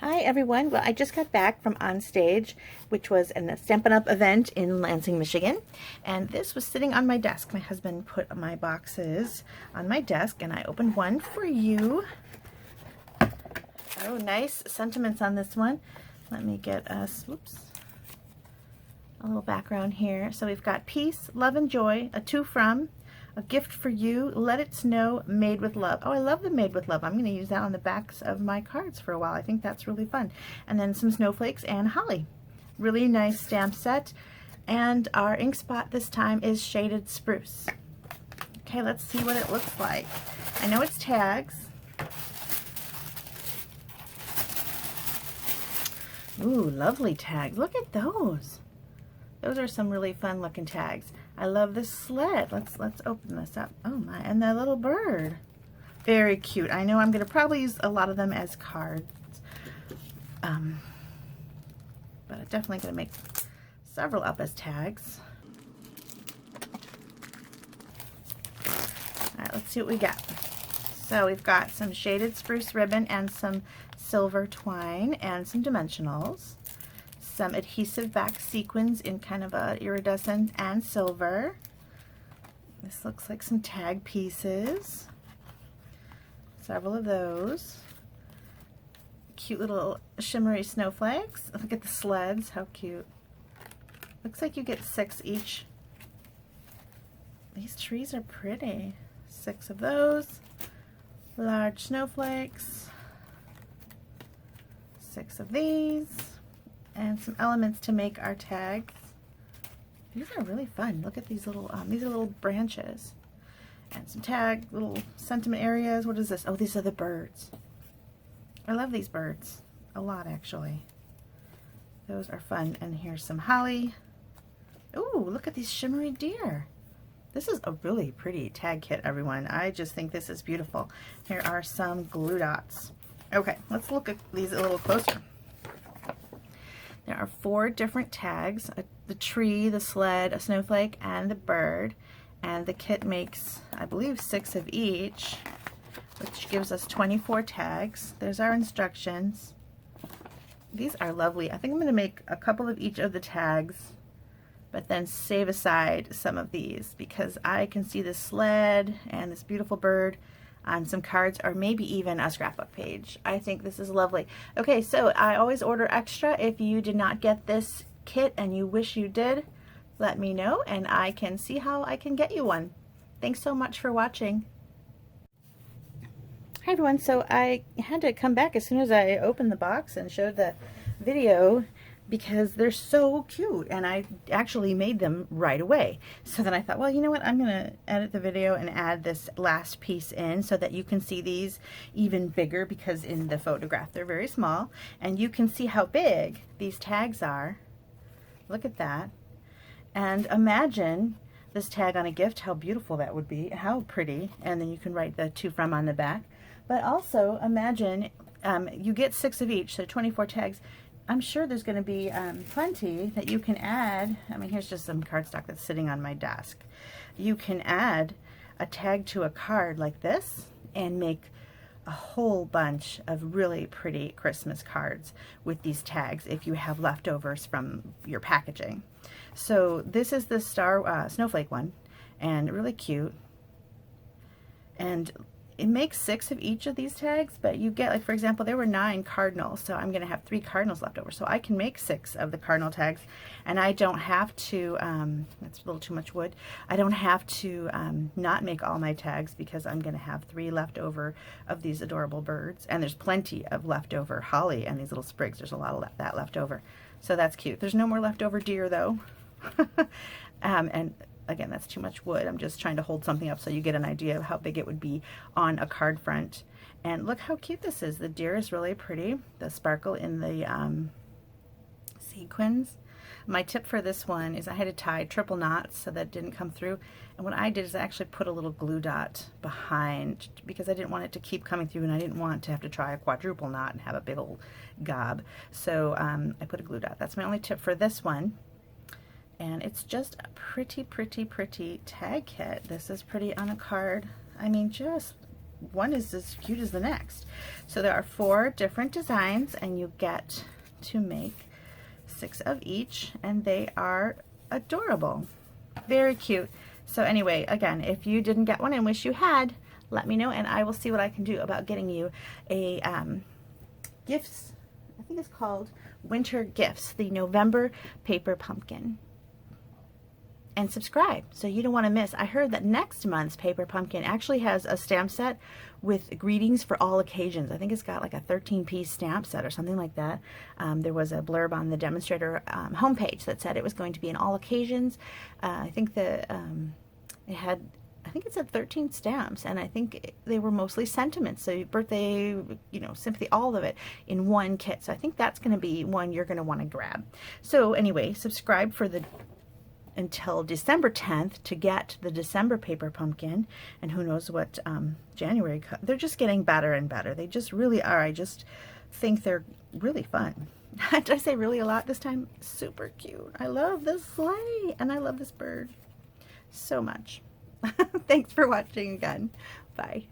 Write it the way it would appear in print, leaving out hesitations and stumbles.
Hi everyone. Well, I just got back from On Stage, which was a Stampin' Up event in Lansing, Michigan. And this was sitting on my desk. My husband put my boxes on my desk and I opened one for you. Oh, nice sentiments on this one. Let me get us, whoops, a little background here. So we've got peace, love and joy, a to from, a gift for you, let it snow, made with love. Oh, I love the made with love. I'm going to use that on the backs of my cards for a while. I think that's really fun. And then some snowflakes and holly. Really nice stamp set. And our ink spot this time is shaded spruce. Okay, let's see what it looks like. I know it's tags. Ooh, lovely tags. Look at those. Those are some really fun looking tags. I love this sled. Let's open this up. Oh my, and that little bird. Very cute. I know I'm going to probably use a lot of them as cards. But I'm definitely going to make several up as tags. Alright, let's see what we got. So we've got some shaded spruce ribbon and some silver twine and some dimensionals. Some adhesive back sequins in kind of a iridescent and silver. This looks like some tag pieces. Several of those. Cute little shimmery snowflakes. Look at the sleds, how cute. Looks like you get 6 each. These trees are pretty. 6 of those. Large snowflakes. 6 of these. And some elements to make our tags. These are really fun. Look at these are little branches. And some tag, little sentiment areas. What is this? Oh, these are the birds. I love these birds. A lot, actually. Those are fun. And here's some holly. Ooh, look at these shimmery deer. This is a really pretty tag kit, everyone. I just think this is beautiful. Here are some glue dots. Okay, let's look at these a little closer. There are 4 different tags, the tree, the sled, a snowflake, and the bird. And the kit makes, I believe, 6 of each, which gives us 24 tags. There's our instructions. These are lovely. I think I'm going to make a couple of each of the tags, but then save aside some of these because I can see this sled and this beautiful bird on some cards or maybe even a scrapbook page. I think this is lovely. Okay, so I always order extra. If you did not get this kit and you wish you did, let me know and I can see how I can get you one. Thanks so much for watching. Hi everyone, so I had to come back as soon as I opened the box and showed the video because they're so cute and I actually made them right away. So then I thought, well, you know what, I'm gonna edit the video and add this last piece in so that you can see these even bigger because in the photograph they're very small and you can see how big these tags are. Look at that. And imagine this tag on a gift, how beautiful that would be, how pretty, and then you can write the to from on the back. But also imagine you get 6 of each, so 24 tags. I'm sure there's going to be plenty that you can add. I mean, here's just some cardstock that's sitting on my desk. You can add a tag to a card like this and make a whole bunch of really pretty Christmas cards with these tags if you have leftovers from your packaging. So this is the snowflake one and really cute. And it makes 6 of each of these tags, but you get, like, for example, there were 9 cardinals, so I'm going to have 3 cardinals left over. So I can make 6 of the cardinal tags, and I don't have to, that's a little too much wood, I don't have to not make all my tags because I'm going to have 3 left over of these adorable birds, and there's plenty of leftover holly and these little sprigs. There's a lot of that left over. So that's cute. There's no more leftover deer, though. And again, that's too much wood. I'm just trying to hold something up so you get an idea of how big it would be on a card front. And look how cute this is. The deer is really pretty. The sparkle in the sequins. My tip for this one is I had to tie triple knots so that it didn't come through. And what I did is I actually put a little glue dot behind because I didn't want it to keep coming through and I didn't want to have to try a quadruple knot and have a big old gob. So I put a glue dot. That's my only tip for this one. And it's just a pretty, pretty, pretty tag kit. This is pretty on a card. I mean, just one is as cute as the next. So there are 4 different designs, and you get to make 6 of each, and they are adorable. Very cute. So anyway, again, if you didn't get one and wish you had, let me know, and I will see what I can do about getting you a gifts. I think it's called Winter Gifts, the November paper pumpkin. And subscribe so you don't want to miss. I heard that next month's paper pumpkin actually has a stamp set with greetings for all occasions. I think it's got like a 13-piece stamp set or something like that. There was a blurb on the demonstrator homepage that said it was going to be in all occasions. I think that it had, I think it said 13 stamps, and I think they were mostly sentiments. So birthday, you know, sympathy, all of it in one kit. So I think that's going to be one you're going to want to grab. So anyway, subscribe for the until December 10th to get the December paper pumpkin, and who knows what January. They're just getting better and better. They just really are. I just think they're really fun. Did I say really a lot this time? Super cute. I love this sleigh, and I love this bird so much. Thanks for watching again. Bye.